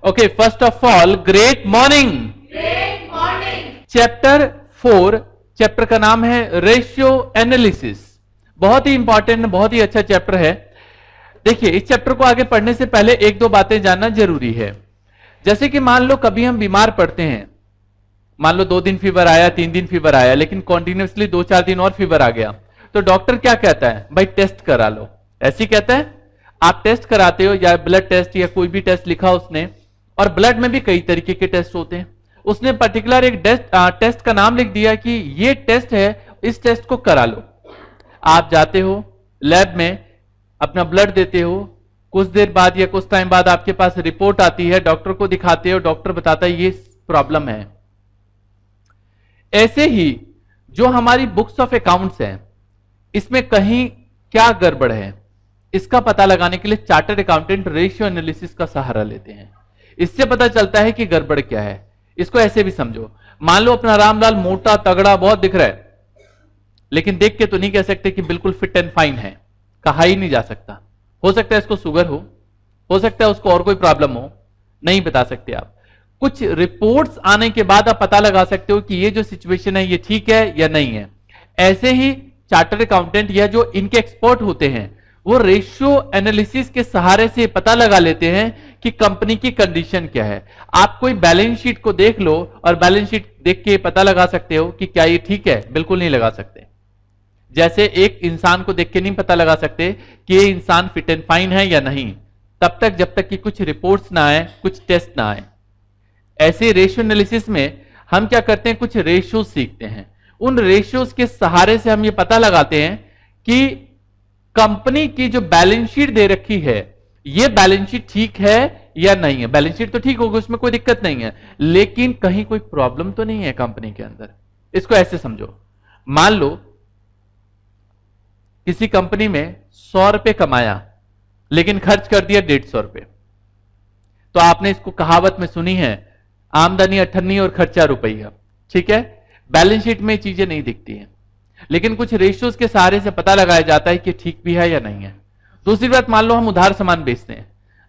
Okay, first of all great morning. Chapter 4, chapter का नाम है रेशियो एनालिसिस। बहुत ही इंपॉर्टेंट, बहुत ही अच्छा चैप्टर है। देखिए, इस चैप्टर को आगे पढ़ने से पहले एक दो बातें जानना जरूरी है। जैसे कि मान लो कभी हम बीमार पड़ते हैं, मान लो 2 दिन फीवर आया, 3 दिन फीवर आया, लेकिन कॉन्टिन्यूसली 2-4 दिन और फीवर आ गया, तो डॉक्टर क्या कहता है? भाई टेस्ट करा लो, ऐसी कहता है। आप टेस्ट कराते हो, या ब्लड टेस्ट या कोई भी टेस्ट लिखा उसने, और ब्लड में भी कई तरीके के टेस्ट होते हैं। उसने पर्टिकुलर एक टेस्ट का नाम लिख दिया कि ये टेस्ट है, इस टेस्ट को करा लो। आप जाते हो लैब में, अपना ब्लड देते हो, कुछ देर बाद या कुछ टाइम बाद आपके पास रिपोर्ट आती है, डॉक्टर को दिखाते हो, डॉक्टर बताता है ये प्रॉब्लम है। ऐसे ही जो हमारी बुक्स ऑफ अकाउंट्स हैं, इसमें कहीं क्या गड़बड़ है, इसका पता लगाने के लिए चार्टर्ड अकाउंटेंट रेशियो एनालिसिस का सहारा लेते हैं। इससे पता चलता है कि गड़बड़ क्या है। इसको ऐसे भी समझो, मान लो अपना रामलाल मोटा तगड़ा बहुत दिख रहा है, लेकिन देख के तो नहीं कह सकते कि बिल्कुल फिट एंड फाइन है, कहा ही नहीं जा सकता। हो सकता है इसको शुगर हो सकता है उसको और कोई प्रॉब्लम हो, नहीं बता सकते आप। कुछ रिपोर्ट्स आने के बाद आप पता लगा सकते हो कि ये जो सिचुएशन है ये ठीक है या नहीं है। ऐसे ही चार्टर्ड अकाउंटेंट या जो इनके एक्सपर्ट होते हैं, वो रेशियो एनालिसिस के सहारे से पता लगा लेते हैं कि कंपनी की कंडीशन क्या है। आप कोई बैलेंस शीट को देख लो और बैलेंस शीट देख के पता लगा सकते हो कि क्या ये ठीक है? बिल्कुल नहीं लगा सकते। जैसे एक इंसान को देख के नहीं पता लगा सकते कि ये इंसान फिट एंड फाइन है या नहीं, तब तक जब तक कि कुछ रिपोर्ट्स ना आए, कुछ टेस्ट ना आए। ऐसे रेशियो एनालिसिस में हम क्या करते हैं, कुछ रेशियोज सीखते हैं। उन रेशियोज के सहारे से हम ये पता लगाते हैं कि कंपनी की जो बैलेंस शीट दे रखी है, ये बैलेंस शीट ठीक है या नहीं है। बैलेंस शीट तो ठीक होगी, उसमें कोई दिक्कत नहीं है, लेकिन कहीं कोई प्रॉब्लम तो नहीं है कंपनी के अंदर। इसको ऐसे समझो, मान लो किसी कंपनी में 100 रुपए कमाया, लेकिन खर्च कर दिया 150 रुपए। तो आपने इसको कहावत में सुनी है, आमदनी 98 और खर्चा रुपया। ठीक है, बैलेंस शीट में चीजें नहीं दिखती हैं, लेकिन कुछ रेशियोज के सहारे से पता लगाया जाता है कि ठीक भी है या नहीं है। दूसरी बात, मान लो हम उधार सामान बेचते हैं।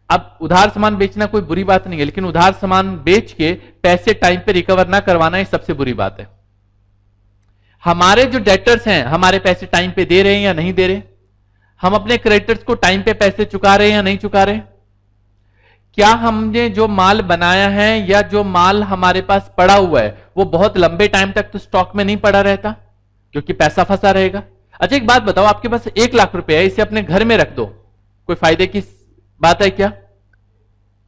अब उधार सामान बेचना कोई बुरी बात नहीं है, लेकिन उधार सामान बेच के पैसे टाइम पे रिकवर ना करवाना ये सबसे बुरी बात है। हमारे जो डेटर्स हैं, हमारे पैसे टाइम पे दे रहे हैं या नहीं दे रहे? हम अपने क्रेडिटर्स को टाइम पे पैसे चुका रहे हैं या नहीं चुका रहे? क्या हमने जो माल बनाया है या जो माल हमारे पास पड़ा हुआ है, वो बहुत लंबे टाइम तक तो स्टॉक में नहीं पड़ा रहता, क्योंकि पैसा फंसा रहेगा। अच्छा एक बात बताओ, आपके पास 1 लाख रुपए है, इसे अपने घर में रख दो, कोई फायदे की बात है क्या?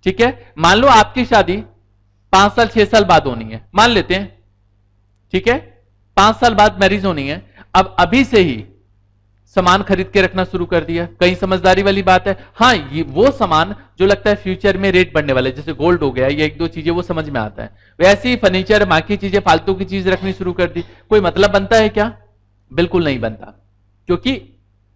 ठीक है, मान लो आपकी शादी 5 साल 6 साल बाद होनी है, मान लेते हैं। ठीक है, 5 साल बाद मैरिज होनी है। अब अभी से ही सामान खरीद के रखना शुरू कर दिया, कहीं समझदारी वाली बात है? हाँ, ये वो सामान जो लगता है फ्यूचर में रेट बढ़ने वाले, जैसे गोल्ड हो गया, ये 1-2 चीजें वो समझ में आता है। वैसे ही फर्नीचर, बाकी चीजें, फालतू की चीज रखनी शुरू कर दी, कोई मतलब बनता है क्या? बिल्कुल नहीं बनता। क्योंकि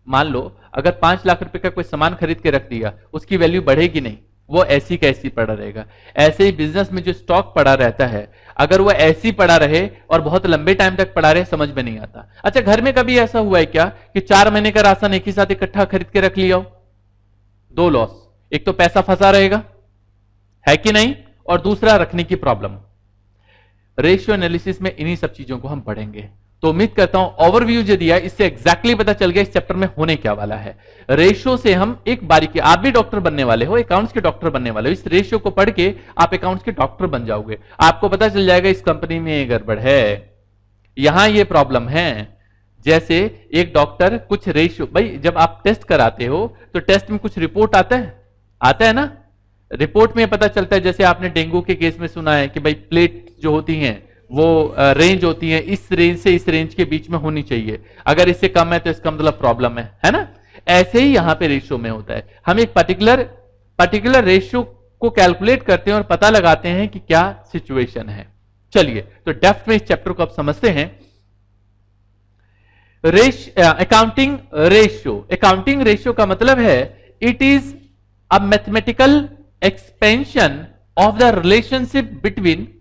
मान लो अगर 5 लाख रुपए का कोई सामान खरीद के रख दिया, उसकी वैल्यू बढ़ेगी नहीं, वो ऐसी कैसी पड़ा रहेगा। ऐसे ही बिजनेस में जो स्टॉक पड़ा रहता है, अगर वो ऐसी पड़ा रहे और बहुत लंबे टाइम तक पड़ा रहे, समझ में नहीं आता। अच्छा, घर में कभी ऐसा हुआ है क्या कि 4 महीने का राशन एक ही साथ इकट्ठा खरीद के रख लिया हो? 2 लॉस, एक तो पैसा फंसा रहेगा, है कि नहीं, और दूसरा रखने की प्रॉब्लम। रेशियो एनालिसिस में इन्हीं सब चीजों को हम पढ़ेंगे। तो उम्मीद करता हूं ओवरव्यू जो दिया, इससे एग्जैक्टली पता चल गया इस चैप्टर में होने क्या वाला है। रेशियो से हम एक बारीकी, आप भी डॉक्टर बनने वाले हो, अकाउंट्स के डॉक्टर बनने वाले हो, इस रेशियो को पढ़ के आप अकाउंट्स के डॉक्टर बन जाओगे। आपको पता चल जाएगा इस कंपनी में ये गड़बड़ है, यहां ये प्रॉब्लम है। जैसे एक डॉक्टर कुछ रेशियो, भाई जब आप टेस्ट कराते हो तो टेस्ट में कुछ रिपोर्ट आता है ना, रिपोर्ट में पता चलता है। जैसे आपने डेंगू के केस में सुना है कि भाई प्लेट जो होती हैं वो रेंज होती है, इस रेंज से इस रेंज के बीच में होनी चाहिए, अगर इससे कम है तो इसका मतलब प्रॉब्लम है ना। ऐसे ही यहां पे रेशियो में होता है, हम एक पर्टिकुलर रेशियो को कैलकुलेट करते हैं और पता लगाते हैं कि क्या सिचुएशन है। चलिए, तो डेप्थ में इस चैप्टर को आप समझते हैं। अकाउंटिंग रेशियो का मतलब है it is a mathematical expansion of the relationship between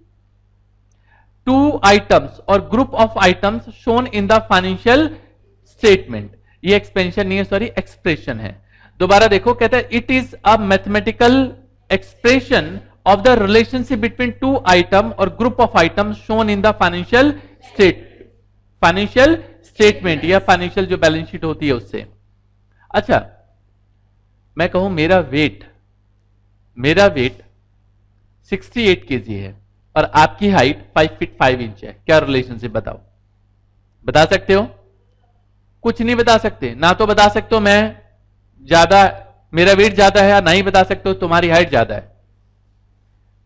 2 items और group of items shown in the financial statement. ये एक्सपेंशन नहीं है, सॉरी एक्सप्रेशन है। दोबारा देखो, कहता है it is a mathematical expression of the relationship between two item और group of item shown in the financial statement या फाइनेंशियल जो बैलेंस शीट होती है उससे। अच्छा, मैं कहूं मेरा वेट 68 kg है और आपकी हाइट 5 फीट 5 इंच है, क्या रिलेशनशिप बताओ? बता सकते हो? कुछ नहीं बता सकते। ना तो बता सकते हो मैं ज्यादा, मेरा वेट ज्यादा है, ना ही बता सकते हो तुम्हारी हाइट ज्यादा है।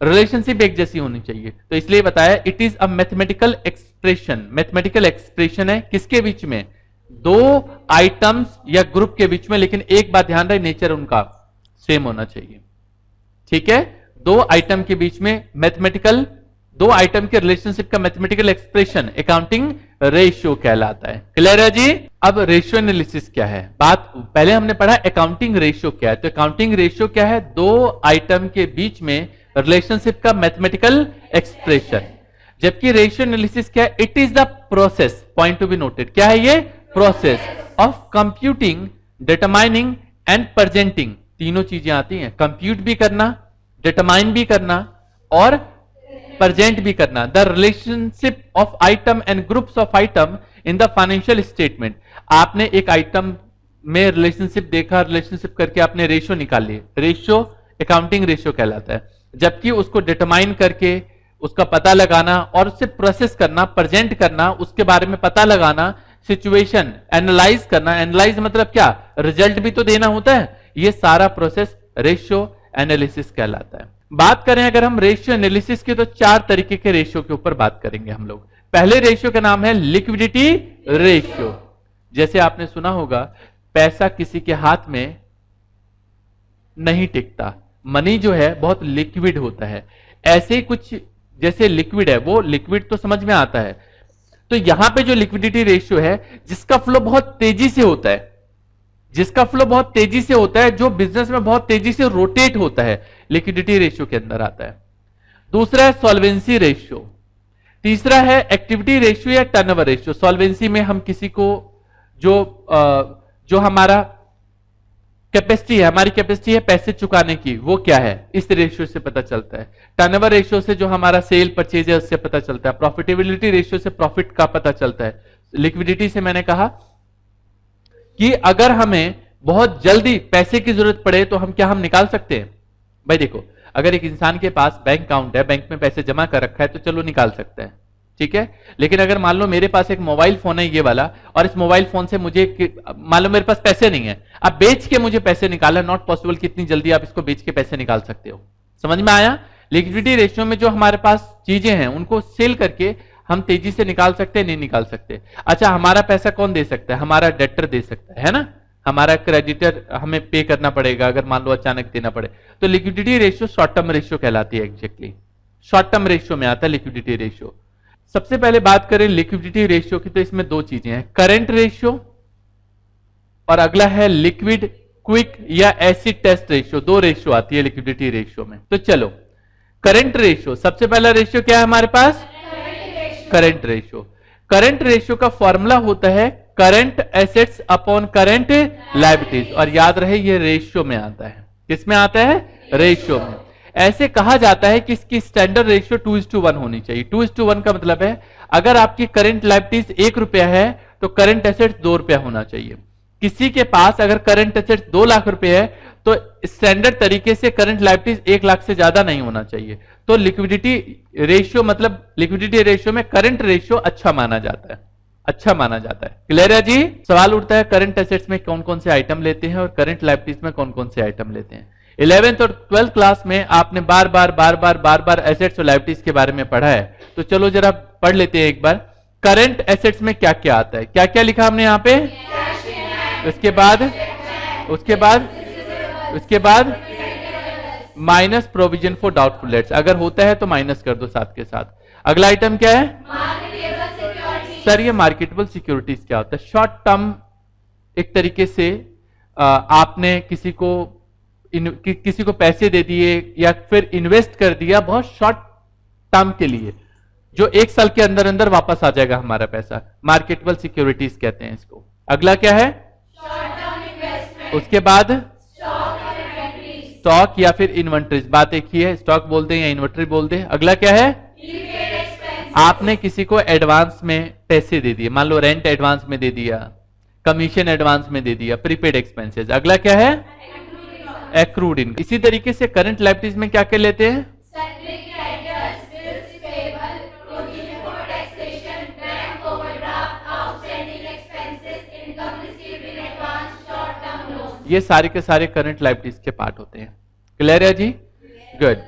रिलेशनशिप एक जैसी होनी चाहिए, तो इसलिए बताया it is a mathematical expression. Mathematical expression है किसके बीच में? दो आइटम्स या ग्रुप के बीच में, लेकिन एक बात ध्यान रहे, नेचर उनका सेम होना चाहिए। ठीक है, दो आइटम के बीच में मैथमेटिकल, दो आइटम के रिलेशनशिप का मैथमेटिकल एक्सप्रेशन अकाउंटिंग रेशियो कहलाता है। क्लियर है जी? अब रेशियो एनालिसिस क्या है? बात पहले हमने पढ़ा अकाउंटिंग रेशियो क्या है, तो अकाउंटिंग रेशियो क्या है? दो आइटम के बीच में रिलेशनशिप का मैथमेटिकल एक्सप्रेशन। जबकि रेशियो एनालिसिस क्या है? It is the process, point to be noted, क्या है ये? Process of computing, determining and presenting. तीनों चीजें आती हैं, कंप्यूट भी करना, डिटरमाइन भी करना और प्रेजेंट भी करना। The relationship of item and groups of item in the financial statement. आपने एक आइटम में रिलेशनशिप देखा, रिलेशनशिप करके आपने रेशियो निकाल लिए, रेशियो अकाउंटिंग रेशियो कहलाता है। जबकि उसको डिटरमाइन करके उसका पता लगाना और उससे प्रोसेस करना, प्रेजेंट करना, उसके बारे में पता लगाना, सिचुएशन एनालाइज करना, एनालाइज मतलब क्या? रिजल्ट भी तो देना होता है, ये सारा प्रोसेस रेशियो एनालिसिस कहलाता है। बात करें अगर हम रेशियो एनालिसिस की, तो चार तरीके के रेशियो के ऊपर बात करेंगे हम लोग। पहले रेशियो का नाम है लिक्विडिटी रेशियो। जैसे आपने सुना होगा, पैसा किसी के हाथ में नहीं टिकता, मनी जो है बहुत लिक्विड होता है। ऐसे ही कुछ जैसे लिक्विड है, वो लिक्विड तो समझ में आता है, तो यहां पे जो लिक्विडिटी रेशियो है, जिसका फ्लो बहुत तेजी से होता है, जिसका फ्लो बहुत तेजी से होता है, जो बिजनेस में बहुत तेजी से रोटेट होता है, लिक्विडिटी रेशियो के अंदर आता है। दूसरा है सॉल्वेंसी रेशियो। तीसरा है एक्टिविटी रेशियो या टर्नओवर रेशियो। सॉल्वेंसी में हम किसी को जो हमारा कैपेसिटी है, हमारी कैपेसिटी है पैसे चुकाने की, वो क्या है, इस रेशियो से पता चलता है। टर्नओवर रेशियो से जो हमारा सेल परचेज है उससे पता चलता है। प्रॉफिटेबिलिटी रेशियो से प्रॉफिट का पता चलता है। लिक्विडिटी से मैंने कहा कि अगर हमें बहुत जल्दी पैसे की जरूरत पड़े तो हम निकाल सकते हैं। भाई देखो, अगर एक इंसान के पास बैंक अकाउंट है, बैंक में पैसे जमा कर रखा है, तो चलो निकाल सकते हैं, ठीक है। लेकिन अगर मान लो मेरे पास एक मोबाइल फोन है ये वाला, और इस मोबाइल फोन से मुझे मान लो मेरे पास पैसे नहीं है, अब बेच के मुझे पैसे निकालना नॉट पॉसिबल। कितनी जल्दी आप इसको बेच के पैसे निकाल सकते हो? समझ में आया? लिक्विडिटी रेशियो में जो हमारे पास चीजें हैं उनको सेल करके हम तेजी से निकाल सकते हैं, नहीं निकाल सकते। अच्छा, हमारा पैसा कौन दे सकता है? हमारा डेटर दे सकता है ना, हमारा क्रेडिटर हमें पे करना पड़ेगा अगर मान लो अचानक देना पड़े। तो liquidity ratio short term ratio कहलाती है। एग्जैक्टली शॉर्ट टर्म रेशियो में आता है लिक्विडिटी रेशियो। सबसे पहले बात करें लिक्विडिटी रेशियो की, तो इसमें दो चीजें हैं, करंट रेशियो और अगला है लिक्विड क्विक या एसिड टेस्ट रेशियो। दो रेशियो आती है लिक्विडिटी रेशियो में। तो चलो करंट रेशियो, सबसे पहला रेशियो क्या है हमारे पास? Current ratio. करंट रेशियो का फॉर्मूला होता है current assets upon current liabilities, और याद रहे ये रेशियो में आता है। किस में आता है? रेशियो में। ऐसे कहा जाता है कि इसकी स्टैंडर्ड रेशियो 2:1 होनी चाहिए। 2:1 का मतलब है अगर आपकी करंट लायबिलिटीज 1 रुपया है तो करंट एसेट्स 2 रुपया होना चाहिए। किसी के पास अगर करंट एसेट्स 2 लाख रुपए है तो स्टैंडर्ड तरीके से करंट लायबिलिटीज 1 लाख से ज्यादा नहीं होना चाहिए। तो लिक्विडिटी रेशियो मतलब लिक्विडिटी रेशियो में करंट रेशियो अच्छा माना जाता है, अच्छा माना जाता है। क्लियर है जी? सवाल उठता है करंट एसेट्स में कौन कौन से आइटम लेते हैं और करंट लायबिलिटीज में कौन कौन से आइटम लेते हैं। 11th और 12th क्लास में आपने बार बार एसेट्स और लायबिलिटीज के बारे में पढ़ा है, तो चलो जरा पढ़ लेते हैं एक बार। करंट एसेट्स में क्या क्या आता है, क्या क्या लिखा हमने यहाँ पे? उसके बाद minus provision for doubtful debts, अगर होता है तो माइनस कर दो साथ के साथ। अगला आइटम क्या है सर? ये मार्केटेबल सिक्योरिटीज क्या होता है? शॉर्ट टर्म, एक तरीके से आपने किसी को पैसे दे दिए या फिर इन्वेस्ट कर दिया बहुत शॉर्ट टर्म के लिए, जो 1 साल के अंदर अंदर वापस आ जाएगा हमारा पैसा। मार्केटेबल सिक्योरिटीज कहते हैं इसको। अगला क्या है? उसके बाद स्टॉक या फिर इन्वेंट्रीज, बात एक ही है, स्टॉक बोलते हैं या इन्वेंट्री बोलते हैं। अगला क्या है? आपने किसी को एडवांस में पैसे दे दिए, मान लो रेंट एडवांस में दे दिया, कमीशन एडवांस में दे दिया, प्रीपेड एक्सपेंसेस। अगला क्या है? Accrued income. इसी तरीके से करंट लायबिलिटीज में क्या क्या लेते हैं? ये सारे के सारे करंट लायबिलिटीज के पार्ट होते हैं। क्लियर है जी? गुड।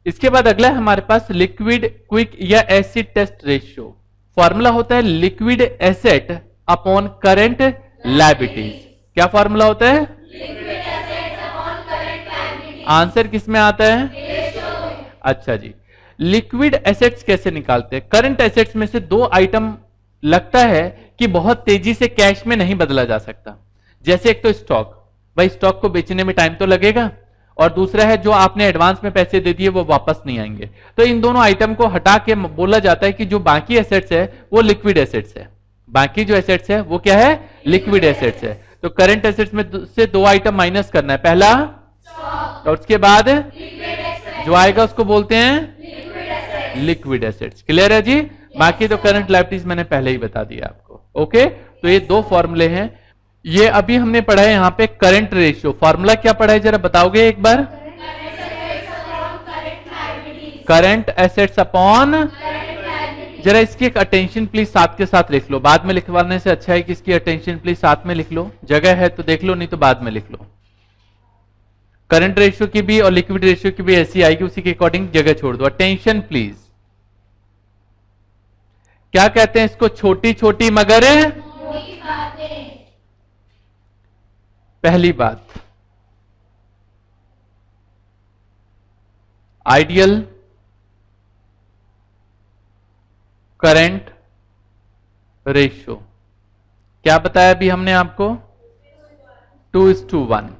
इसके बाद अगला है हमारे पास लिक्विड क्विक या एसिड टेस्ट रेशियो। फॉर्मूला होता है liquid asset upon current liabilities. क्या फॉर्मूला होता है? आंसर किस में आता है? अच्छा जी, लिक्विड एसेट्स कैसे निकालते हैं? करंट एसेट्स में से दो आइटम लगता है कि बहुत तेजी से कैश में नहीं बदला जा सकता। जैसे एक तो स्टॉक, भाई स्टॉक को बेचने में टाइम तो लगेगा, और दूसरा है जो आपने एडवांस में पैसे दे दिए वो वापस नहीं आएंगे। तो इन दोनों आइटम को हटा के बोला जाता है कि जो बाकी एसेट्स है वो लिक्विड एसेट्स है। बाकी जो एसेट्स है वो क्या है? लिक्विड एसेट्स है। तो करंट एसेट्स में से दो आइटम माइनस करना है, पहला और उसके बाद जो आएगा उसको बोलते हैं लिक्विड एसेट्स। क्लियर है जी? बाकी तो करंट लायबिलिटीज मैंने पहले ही बता दिया आपको। ओके, तो ये दो फॉर्मूले हैं। ये अभी हमने पढ़ा है यहाँ पे करंट रेशियो। फॉर्मूला क्या पढ़ा है जरा बताओगे एक बार? करंट एसेट्स अपॉन, जरा इसकी एक अटेंशन प्लीज साथ के साथ लिख लो, बाद में लिखवाने से अच्छा है कि इसकी अटेंशन प्लीज साथ में लिख लो। जगह है तो देख लो, नहीं तो बाद में लिख लो। करंट रेशियो की भी और लिक्विड रेशियो की भी ऐसी आएगी, उसी के अकॉर्डिंग जगह छोड़ दो। Attention please. क्या कहते हैं इसको? छोटी छोटी मगर पहली बात, आइडियल करंट रेशियो क्या बताया अभी हमने आपको? 2:1।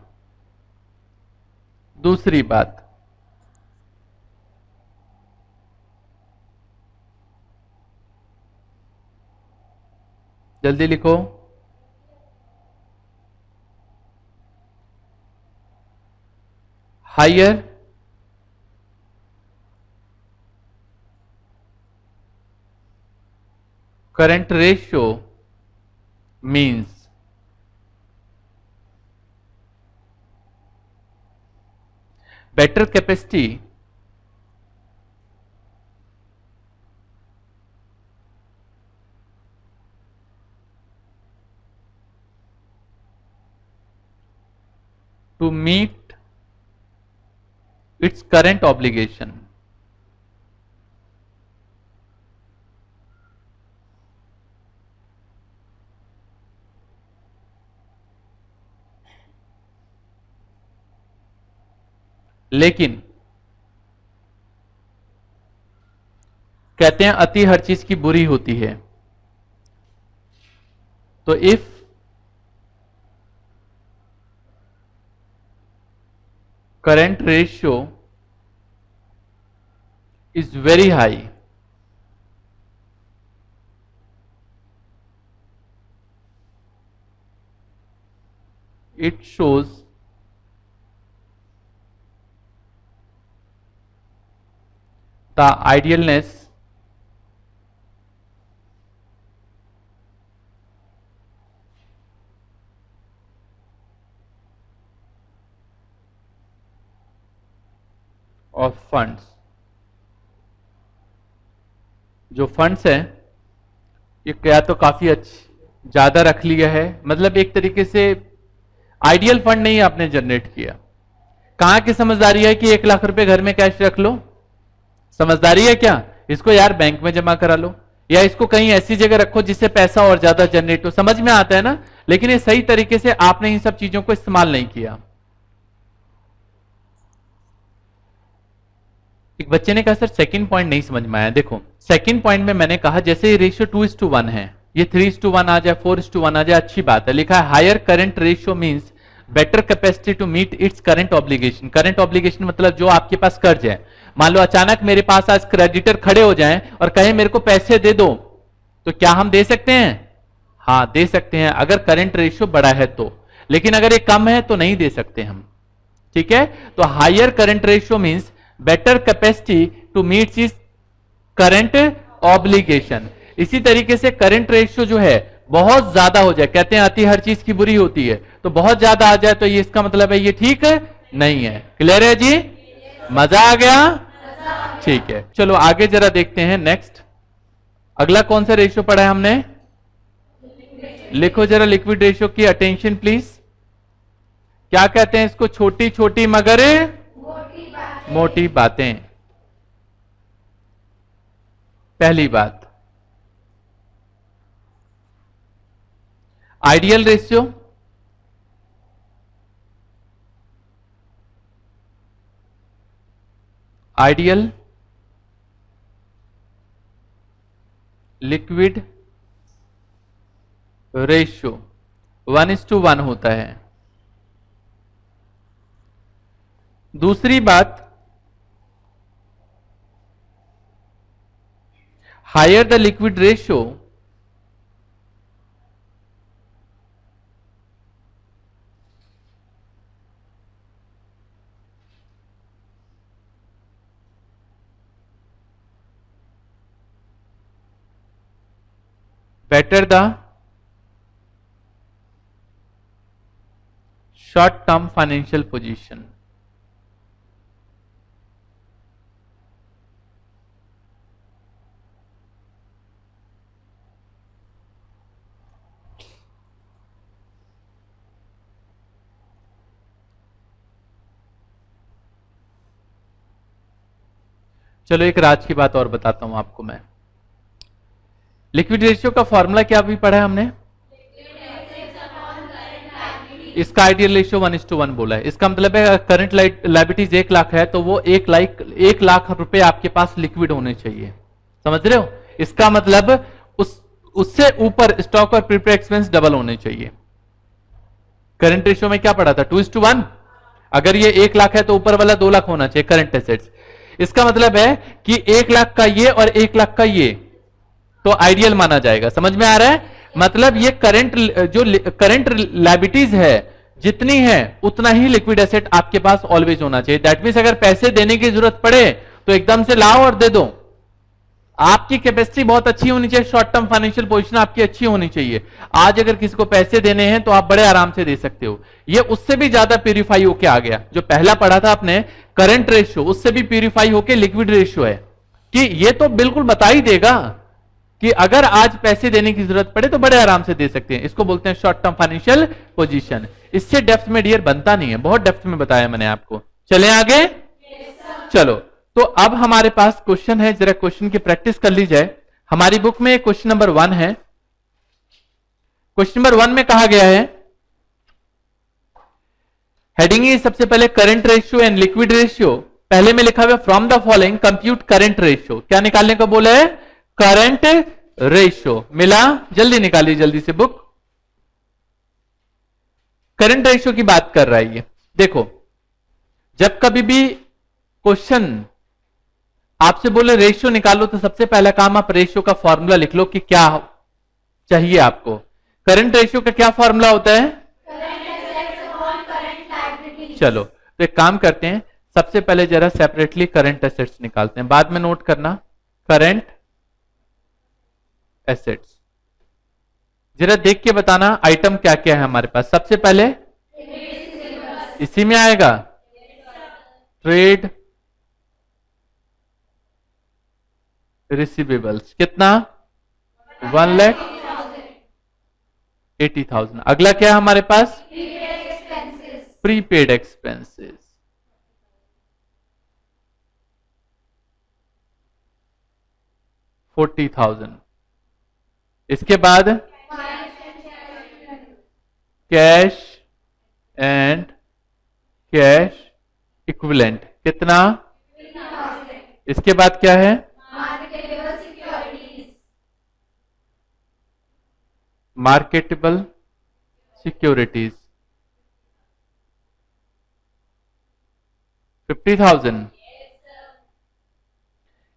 दूसरी बात, जल्दी लिखो, higher current ratio means better capacity to meet its current obligation. लेकिन कहते हैं अति हर चीज की बुरी होती है। तो if current ratio is very high, it shows the idealness of funds. जो फंड्स हैं ये क्या तो काफी ज्यादा रख लिया है, मतलब एक तरीके से आइडियल फंड नहीं आपने जनरेट किया। कहां की समझदारी है कि 1 लाख रुपए घर में कैश रख लो? समझदारी है क्या? इसको यार बैंक में जमा करा लो या इसको कहीं ऐसी जगह रखो जिससे पैसा और ज्यादा जनरेट हो। समझ में आता है ना? लेकिन ये सही तरीके से आपने इन सब चीजों को इस्तेमाल नहीं किया। एक बच्चे ने कहा सर सेकंड पॉइंट नहीं समझ में आया। देखो सेकंड पॉइंट में मैंने कहा जैसे ये रेशियो 2:1 है, ये 3:1 आ जाए, 4:1 आ जाए, अच्छी बात है। लिखा है higher current ratio means better capacity to meet its current obligation. Current obligation मतलब जो आपके पास कर्ज है। मान लो अचानक मेरे पास आज क्रेडिटर खड़े हो जाएं और कहें मेरे को पैसे दे दो, तो क्या हम दे सकते हैं? हाँ दे सकते हैं, अगर करंट रेशियो बड़ा है तो। लेकिन अगर ये कम है तो नहीं दे सकते हम। ठीक है, तो higher current ratio means better capacity to meet this current obligation. इसी तरीके से करंट रेशियो जो है बहुत ज्यादा हो जाए, कहते हैं अति हर चीज की बुरी होती है, तो बहुत ज्यादा आ जाए तो ये इसका मतलब है ये ठीक नहीं है। क्लियर है जी? मजा आ गया? ठीक है, चलो आगे जरा देखते हैं नेक्स्ट। अगला कौन सा रेशियो पढ़ा है हमने? लिखो जरा लिक्विड रेशियो की, अटेंशन प्लीज। क्या कहते हैं इसको? छोटी छोटी मगर मोटी बातें। पहली बात, ideal ratio ideal liquid ratio 1:1 होता है। दूसरी बात, higher the liquid ratio better the short term financial position। चलो एक राज की बात और बताता हूं आपको मैं। लिक्विड रेशियो का फॉर्मूला क्या अभी पढ़ा है हमने? इसका आइडियल रेशियो 1:1 बोला है। इसका मतलब है करंट लायबिलिटीज 1 लाख है तो वो 1 लाख रुपए आपके पास लिक्विड होने चाहिए। समझ रहे हो? इसका मतलब उससे ऊपर स्टॉक और प्रिपेयर एक्सपेंस डबल होने चाहिए। करंट रेशियो में क्या पढ़ा था? 2:1। अगर ये 1 लाख है तो ऊपर वाला 2 लाख होना चाहिए करंट एसेट्स। इसका मतलब है कि 1 लाख का ये और 1 लाख का ये तो आइडियल माना जाएगा। समझ में आ रहा है? मतलब ये करंट लायबिलिटीज है जितनी है उतना ही लिक्विड एसेट आपके पास ऑलवेज होना चाहिए। दैट मींस अगर पैसे देने की जरूरत पड़े तो एकदम से लाओ और दे दो। आपकी कैपेसिटी बहुत अच्छी होनी चाहिए, शॉर्ट टर्म फाइनेंशियल पोजीशन आपकी अच्छी होनी चाहिए। आज अगर किसी को पैसे देने हैं तो आप बड़े आराम से दे सकते हो। ये उससे भी ज्यादा प्यूरिफाई होके आ गया। जो पहला पढ़ा था आपने करंट रेशियो, उससे भी प्यूरिफाई होके लिक्विड रेशियो है कि ये तो बिल्कुल बता ही देगा कि अगर आज पैसे देने की जरूरत पड़े तो बड़े आराम से दे सकते हैं। इसको बोलते हैं शॉर्ट टर्म फाइनेंशियल पोजीशन। इससे डेप्थ में डियर बनता नहीं है, बहुत डेप्थ में बताया मैंने आपको। चलें आगे? चलो, तो अब हमारे पास क्वेश्चन है, जरा क्वेश्चन की प्रैक्टिस कर ली जाए। हमारी बुक में क्वेश्चन नंबर 1 है। क्वेश्चन नंबर 1 में कहा गया है, हेडिंग है सबसे पहले current ratio and liquid ratio. पहले में लिखा हुआ from the following compute current ratio. क्या निकालने को बोला है? Current ratio. मिला? जल्दी निकालिए जल्दी से बुक। करंट रेशियो की बात कर रहा है ये। देखो, जब कभी भी क्वेश्चन आपसे बोले रेशियो निकालो तो सबसे पहला काम आप रेशियो का फॉर्मूला लिख लो कि क्या चाहिए आपको। करंट रेशियो का क्या फॉर्मूला होता है? चलो तो एक काम करते हैं, सबसे पहले जरा सेपरेटली करंट एसेट्स निकालते हैं, बाद में नोट करना करंट एसेट्स। जरा देख के बताना आइटम क्या क्या है हमारे पास। सबसे पहले इसी में आएगा ट्रेड रिसीवेबल्स। कितना? 1,80,000। अगला क्या है हमारे पास? Prepaid expenses. $40,000। इसके बाद कैश एंड कैश इक्विवेलेंट। कितना? इसके बाद क्या है? Marketable securities 50,000।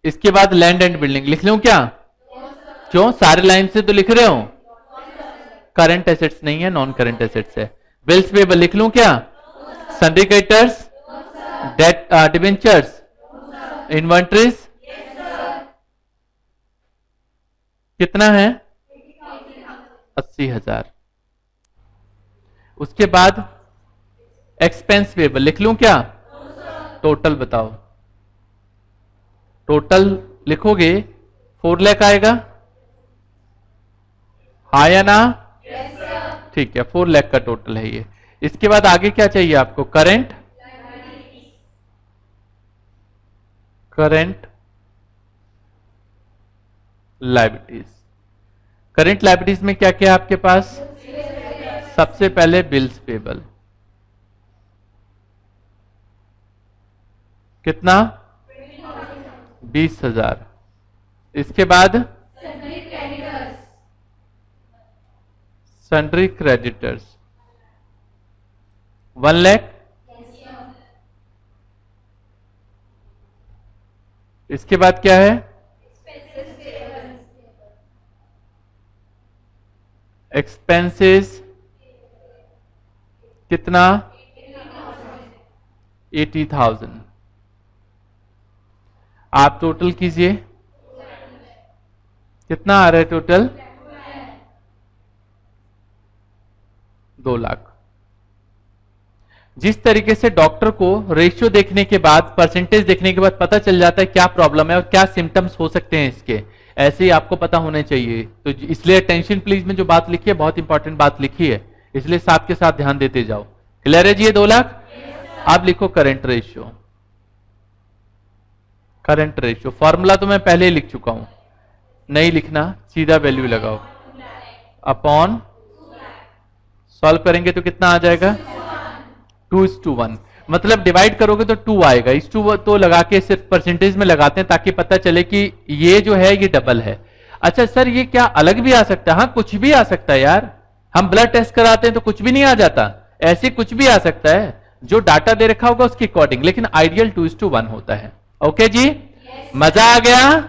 इसके बाद लैंड एंड बिल्डिंग। लिख लूं क्या? क्यों? सारे लाइन से तो लिख रहे हो। करंट एसेट्स नहीं है, नॉन करंट एसेट्स है। बिल्स पेबल लिख लूं क्या? Sundry creditors debt debentures, inventories कितना है? 80,000। उसके बाद एक्सपेंस पेबल लिख लूं क्या? टोटल बताओ, टोटल लिखोगे 4 लाख आएगा, हाँ या ना? ठीक है, 4 लाख का टोटल है ये। इसके बाद आगे क्या चाहिए आपको? Current liabilities. करंट लायबिलिटीज में क्या क्या है आपके पास? सबसे पहले बिल्स पेबल, कितना? 20,000। इसके बाद सन्ड्री क्रेडिटर्स 1 लाख। इसके बाद क्या है? एक्सपेंसेस कितना? 80,000। आप टोटल कीजिए, कितना आ रहा है टोटल? 2 लाख। जिस तरीके से डॉक्टर को रेशियो देखने के बाद, परसेंटेज देखने के बाद पता चल जाता है क्या प्रॉब्लम है और क्या सिम्टम्स हो सकते हैं इसके, ऐसे ही आपको पता होने चाहिए। तो इसलिए अटेंशन प्लीज में जो बात लिखी है बहुत इंपॉर्टेंट बात लिखी है, इसलिए साथ के साथ ध्यान देते जाओ। क्लियर है जी? ये 2 लाख। अब लिखो current ratio. Current ratio formula तो मैं पहले ही लिख चुका हूं, नहीं लिखना, सीधा वैल्यू लगाओ अपॉन, सॉल्व करेंगे तो कितना आ जाएगा? 2:1। मतलब डिवाइड करोगे तो 2 आएगा। इस 2 तो लगा के सिर्फ परसेंटेज में लगाते हैं ताकि पता चले कि ये जो है ये डबल है। अच्छा सर ये क्या अलग भी आ सकता है? हाँ कुछ भी आ सकता है यार, हम ब्लड टेस्ट कराते हैं तो कुछ भी नहीं आ जाता, ऐसे कुछ भी आ सकता है, जो डाटा दे रखा होगा उसके अकॉर्डिंग, लेकिन आइडियल 2:1 होता है। ओके जी? मजा आ गया?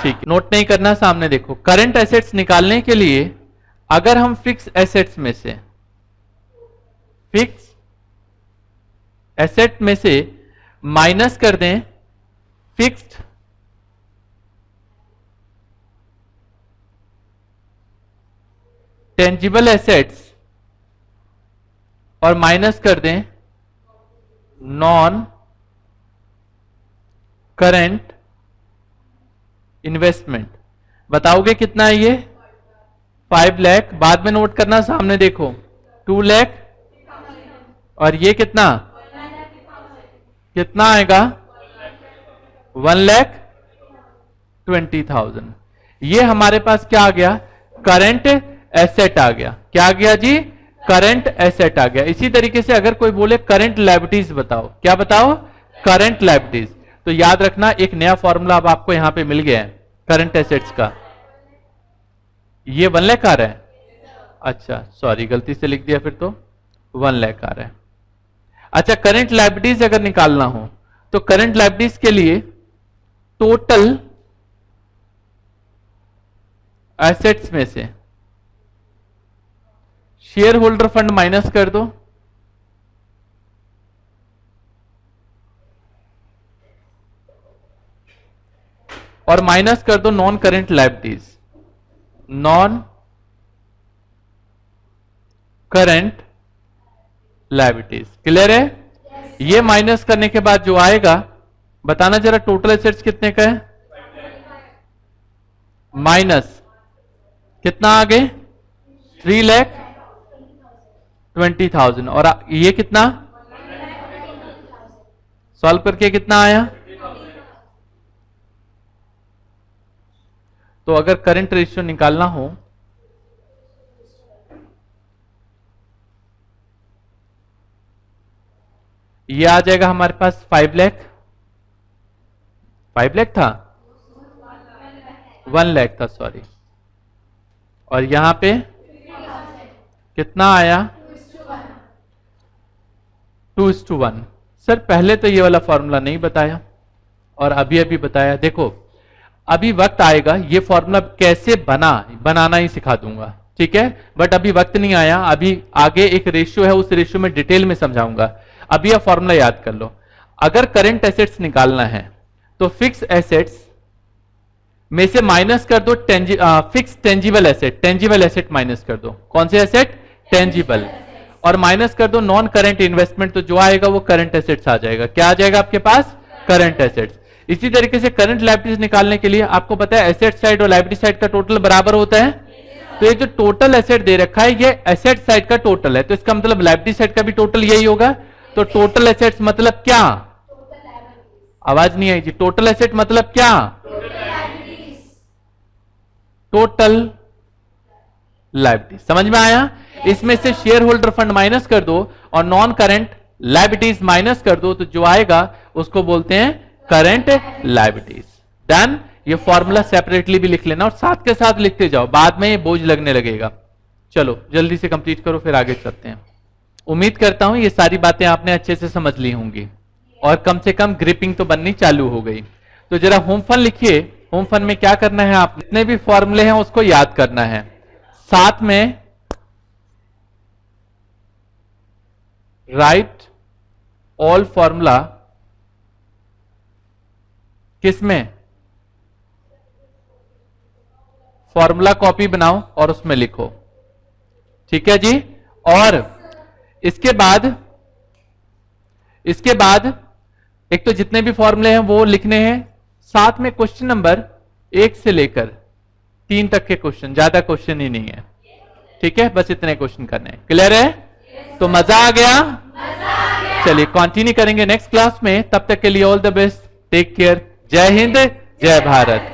ठीक, नोट नहीं करना, सामने देखो। करंट एसेट्स निकालने के लिए अगर हम फिक्स एसेट्स में से, फिक्स एसेट में से माइनस कर दें फिक्स्ड टेंजिबल एसेट्स और माइनस कर दें नॉन करंट इन्वेस्टमेंट, बताओगे कितना है ये? 5 लाख। बाद में नोट करना, सामने देखो 2 लाख, और ये कितना? कितना आएगा? 1,20,000। ये हमारे पास क्या आ गया? करंट एसेट आ गया। क्या आ गया जी? करंट एसेट आ गया। इसी तरीके से अगर कोई बोले करंट लायबिलिटीज बताओ, क्या बताओ? Current liabilities. तो याद रखना एक नया फॉर्मूला अब आपको यहां पे मिल गया है करंट एसेट्स का। ये 1 लाख आ रहा है, अच्छा सॉरी गलती से लिख दिया, फिर तो 1 लाख आ रहा है। अच्छा करंट लायबिलिटीज अगर निकालना हो तो करंट लायबिलिटीज के लिए टोटल एसेट्स में से शेयर होल्डर फंड माइनस कर दो, और माइनस कर दो non current liabilities, non current liabilities. Clear है? ये माइनस करने के बाद जो आएगा बताना जरा, टोटल एसेट्स कितने का है? माइनस कितना आ गए? 3,20,000। और ये कितना? सॉल्व करके कितना आया? तो अगर करंट रेशियो निकालना हो ये आ जाएगा हमारे पास 5 लाख। 5 लाख था, 1 लाख था सॉरी, और यहां पे कितना आया? 2:1। सर पहले तो ये वाला फॉर्मूला नहीं बताया और अभी अभी बताया। देखो अभी वक्त आएगा ये फॉर्मूला कैसे बनाना ही सिखा दूंगा, ठीक है? बट अभी वक्त नहीं आया, अभी आगे एक रेशियो है, उस रेशियो में डिटेल में समझाऊंगा। अभी यह फॉर्मूला याद कर लो। अगर करंट एसेट्स निकालना है तो फिक्स एसेट्स में से माइनस कर दो फिक्स टेंजिबल एसेट माइनस कर दो। कौन से एसेट? टेंजिबल। और माइनस कर दो नॉन करंट इन्वेस्टमेंट, तो जो आएगा वो करंट एसेट्स आ जाएगा। क्या आ जाएगा आपके पास? Current assets. इसी तरीके से करंट लायबिलिटीज निकालने के लिए आपको पता है एसेट साइड और लायबिलिटी साइड का टोटल बराबर होता है। तो ये जो टोटल एसेट दे रखा है ये एसेट साइड का टोटल है, तो इसका मतलब लायबिलिटी साइड का भी टोटल यही होगा। तो टोटल एसेट्स मतलब क्या? आवाज नहीं आई जी। टोटल एसेट मतलब क्या? Total liability. समझ में आया? इसमें से शेयर होल्डर फंड माइनस कर दो और नॉन करंट लायबिलिटीज माइनस कर दो, तो जो आएगा उसको बोलते हैं करंट लायबिलिटीज। डन। ये फॉर्मूला सेपरेटली भी लिख लेना और साथ के साथ लिखते जाओ, बाद में ये बोझ लगने लगेगा। चलो जल्दी से कंप्लीट करो, फिर आगे चलते हैं। उम्मीद करता हूं ये सारी बातें आपने अच्छे से समझ ली होंगी और कम से कम ग्रिपिंग तो बननी चालू हो गई। तो जरा होम फन लिखिए। होम फन में क्या करना है, आप जितने भी फॉर्मूले हैं उसको याद करना है, साथ में राइट ऑल फॉर्मूला किसमें? फॉर्मूला कॉपी बनाओ और उसमें लिखो। ठीक है जी। और इसके बाद एक तो जितने भी फॉर्मूले हैं वो लिखने हैं, साथ में क्वेश्चन नंबर 1 से लेकर 3 तक के क्वेश्चन, ज्यादा क्वेश्चन ही नहीं है। ठीक है, बस इतने क्वेश्चन करने हैं। क्लियर है? तो मजा आ गया? चलिए कंटिन्यू करेंगे नेक्स्ट क्लास में। तब तक के लिए all the best, take care, जय हिंद, जय भारत।